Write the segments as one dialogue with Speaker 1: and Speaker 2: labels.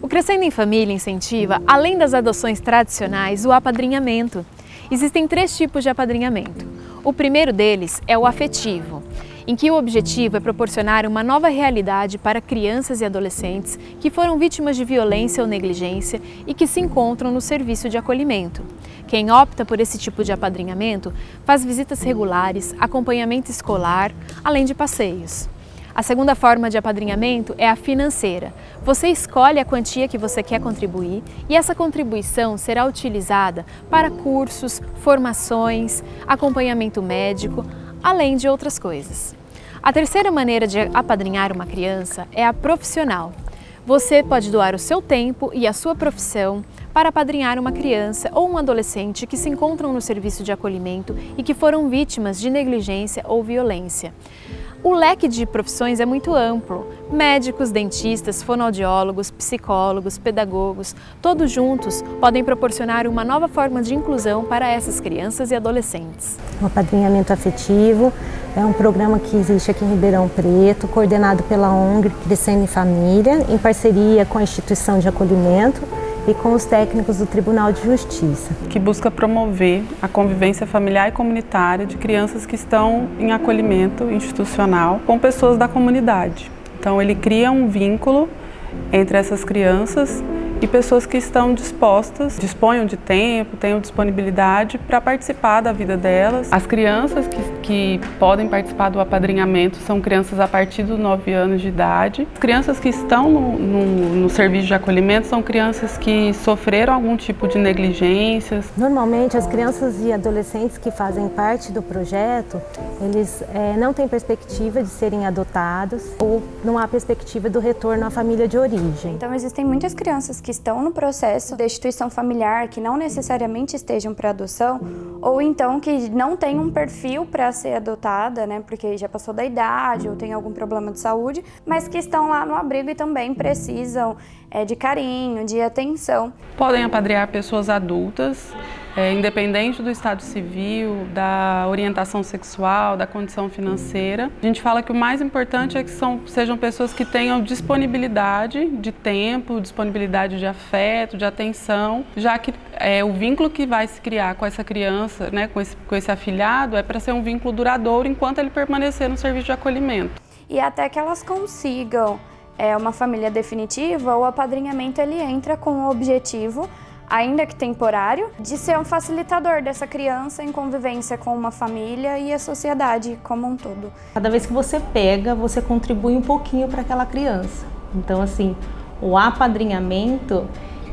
Speaker 1: O Crescendo em Família incentiva, além das adoções tradicionais, o apadrinhamento. Existem 3 tipos de apadrinhamento. O primeiro deles é o afetivo, em que o objetivo é proporcionar uma nova realidade para crianças e adolescentes que foram vítimas de violência ou negligência e que se encontram no serviço de acolhimento. Quem opta por esse tipo de apadrinhamento faz visitas regulares, acompanhamento escolar, além de passeios. A segunda forma de apadrinhamento é a financeira. Você escolhe a quantia que você quer contribuir e essa contribuição será utilizada para cursos, formações, acompanhamento médico, além de outras coisas. A terceira maneira de apadrinhar uma criança é a profissional. Você pode doar o seu tempo e a sua profissão para apadrinhar uma criança ou um adolescente que se encontram no serviço de acolhimento e que foram vítimas de negligência ou violência. O leque de profissões é muito amplo. Médicos, dentistas, fonoaudiólogos, psicólogos, pedagogos, todos juntos podem proporcionar uma nova forma de inclusão para essas crianças e adolescentes.
Speaker 2: O apadrinhamento afetivo é um programa que existe aqui em Ribeirão Preto, coordenado pela ONG Crescendo em Família, em parceria com a instituição de acolhimento e com os técnicos do Tribunal de Justiça.
Speaker 3: Que busca promover a convivência familiar e comunitária de crianças que estão em acolhimento institucional com pessoas da comunidade. Então ele cria um vínculo entre essas crianças e pessoas que estão dispostas, disponham de tempo, tenham disponibilidade para participar da vida delas. As crianças que podem participar do apadrinhamento são crianças a partir dos 9 anos de idade. As crianças que estão no serviço de acolhimento são crianças que sofreram algum tipo de negligências.
Speaker 2: Normalmente as crianças e adolescentes que fazem parte do projeto, eles não têm perspectiva de serem adotados ou não há perspectiva do retorno à família de origem.
Speaker 4: Então existem muitas crianças que estão no processo de instituição familiar, que não necessariamente estejam para adoção, ou então que não têm um perfil para ser adotada, né, porque já passou da idade ou tem algum problema de saúde, mas que estão lá no abrigo e também precisam de carinho, de atenção.
Speaker 3: Podem apadrinhar pessoas adultas, independente do estado civil, da orientação sexual, da condição financeira. A gente fala que o mais importante é que sejam pessoas que tenham disponibilidade de tempo, disponibilidade de afeto, de atenção, já que o vínculo que vai se criar com essa criança, né, com esse afilhado, é para ser um vínculo duradouro enquanto ele permanecer no serviço de acolhimento.
Speaker 4: E até que elas consigam uma família definitiva, o apadrinhamento ele entra com o objetivo, ainda que temporário, de ser um facilitador dessa criança em convivência com uma família e a sociedade como um todo.
Speaker 5: Cada vez que você pega, você contribui um pouquinho para aquela criança. Então, assim, o apadrinhamento,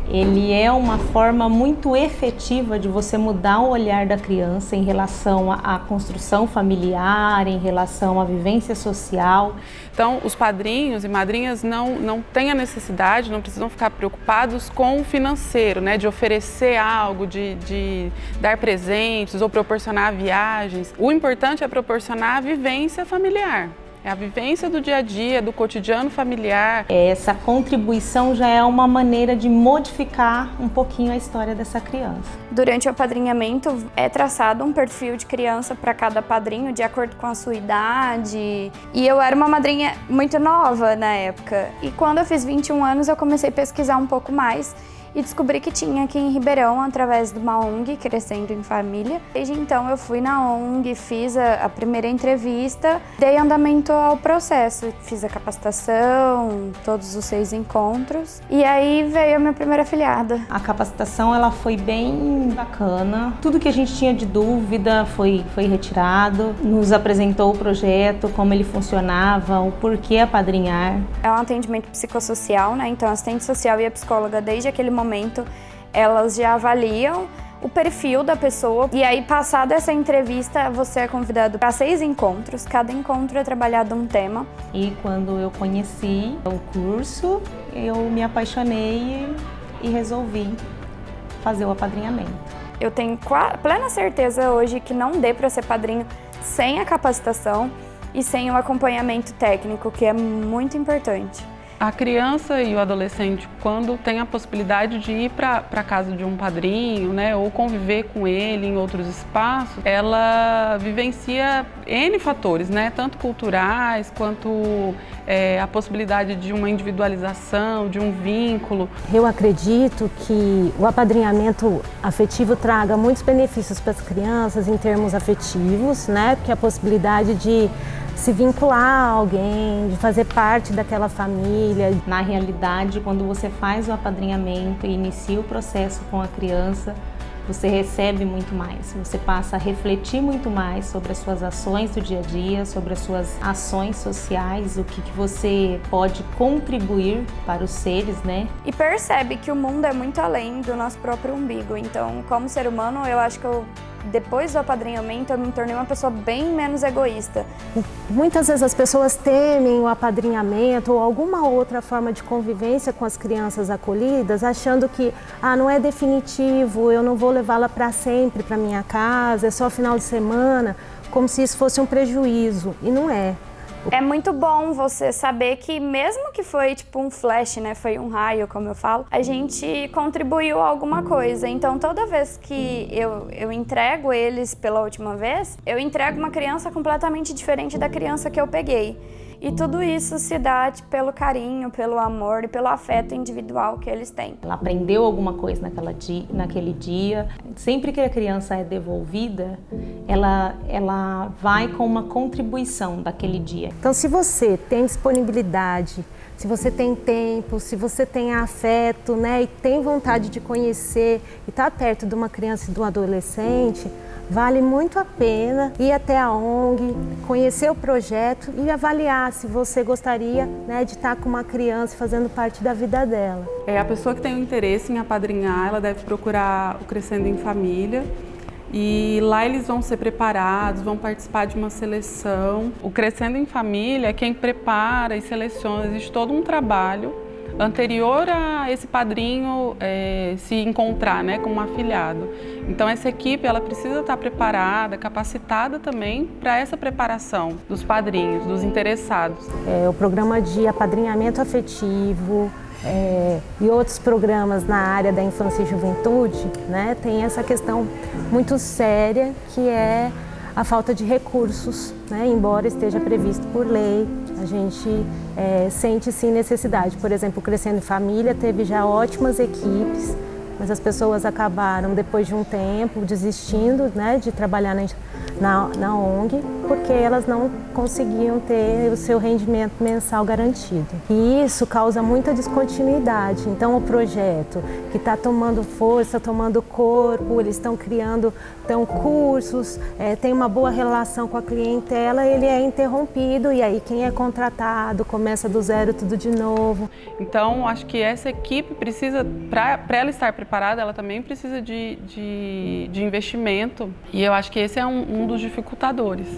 Speaker 5: ele é uma forma muito efetiva de você mudar o olhar da criança em relação à construção familiar, em relação à vivência social.
Speaker 3: Então, os padrinhos e madrinhas não têm a necessidade, não precisam ficar preocupados com o financeiro, né, de oferecer algo, de dar presentes ou proporcionar viagens. O importante é proporcionar a vivência familiar. É a vivência do dia a dia, do cotidiano familiar.
Speaker 5: Essa contribuição já é uma maneira de modificar um pouquinho a história dessa criança.
Speaker 4: Durante o apadrinhamento é traçado um perfil de criança para cada padrinho, de acordo com a sua idade. E eu era uma madrinha muito nova na época. E quando eu fiz 21 anos, eu comecei a pesquisar um pouco mais e descobri que tinha aqui em Ribeirão, através de uma ONG, Crescendo em Família. Desde então eu fui na ONG, fiz a primeira entrevista, dei andamento ao processo. Fiz a capacitação, todos os 6 encontros, e aí veio a minha primeira afilhada.
Speaker 5: A capacitação ela foi bem bacana, tudo que a gente tinha de dúvida foi retirado, nos apresentou o projeto, como ele funcionava, o porquê apadrinhar.
Speaker 4: É um atendimento psicossocial, né? Então a assistente social e a psicóloga, desde aquele momento, elas já avaliam o perfil da pessoa. E aí, passada essa entrevista, você é convidado para 6 encontros. Cada encontro é trabalhado um tema.
Speaker 5: E quando eu conheci o curso, eu me apaixonei e resolvi fazer o apadrinhamento.
Speaker 4: Eu tenho plena certeza hoje que não dê para ser padrinho sem a capacitação e sem o acompanhamento técnico, que é muito importante.
Speaker 3: A criança e o adolescente, quando tem a possibilidade de ir para a casa de um padrinho, né, ou conviver com ele em outros espaços, ela vivencia N fatores, né, tanto culturais quanto a possibilidade de uma individualização, de um vínculo.
Speaker 2: Eu acredito que o apadrinhamento afetivo traga muitos benefícios para as crianças em termos afetivos, né, porque a possibilidade de se vincular a alguém, de fazer parte daquela família.
Speaker 5: Na realidade, quando você faz o apadrinhamento e inicia o processo com a criança, você recebe muito mais, você passa a refletir muito mais sobre as suas ações do dia a dia, sobre as suas ações sociais, o que você pode contribuir para os seres, né?
Speaker 4: E percebe que o mundo é muito além do nosso próprio umbigo. Então, como ser humano, eu acho que depois do apadrinhamento, eu me tornei uma pessoa bem menos egoísta.
Speaker 2: Muitas vezes as pessoas temem o apadrinhamento ou alguma outra forma de convivência com as crianças acolhidas, achando que não é definitivo, eu não vou levá-la para sempre para minha casa, é só final de semana, como se isso fosse um prejuízo, e não é.
Speaker 4: É muito bom você saber que mesmo que foi tipo um flash, né, foi um raio, como eu falo, a gente contribuiu alguma coisa. Então toda vez que eu entrego eles pela última vez, eu entrego uma criança completamente diferente da criança que eu peguei. E tudo isso se dá pelo carinho, pelo amor e pelo afeto individual que eles têm.
Speaker 5: Ela aprendeu alguma coisa naquele dia. Sempre que a criança é devolvida, ela vai com uma contribuição daquele dia.
Speaker 2: Então, se você tem disponibilidade, se você tem tempo, se você tem afeto, né, e tem vontade de conhecer e estar perto de uma criança e de um adolescente, vale muito a pena ir até a ONG, conhecer o projeto e avaliar se você gostaria, né, de estar com uma criança fazendo parte da vida dela.
Speaker 3: A pessoa que tem o interesse em apadrinhar, ela deve procurar o Crescendo em Família. E lá eles vão ser preparados, vão participar de uma seleção. O Crescendo em Família é quem prepara e seleciona, existe todo um trabalho anterior a esse padrinho se encontrar, né, com um afilhado. Então essa equipe ela precisa estar preparada, capacitada também para essa preparação dos padrinhos, dos interessados.
Speaker 2: O programa de apadrinhamento afetivo e outros programas na área da infância e juventude, né, tem essa questão muito séria que é a falta de recursos, né, embora esteja previsto por lei. A gente sente sim necessidade. Por exemplo, o Crescendo em Família teve já ótimas equipes, mas as pessoas acabaram, depois de um tempo, desistindo, né, de trabalhar na ONG, porque elas não conseguiam ter o seu rendimento mensal garantido. E isso causa muita descontinuidade. Então, o projeto que está tomando força, tomando corpo, eles estão criando cursos, tem uma boa relação com a clientela, ele é interrompido e aí quem é contratado começa do zero tudo de novo.
Speaker 3: Então, acho que essa equipe precisa, para ela estar preparada, ela também precisa de investimento, e eu acho que esse é um dos dificultadores.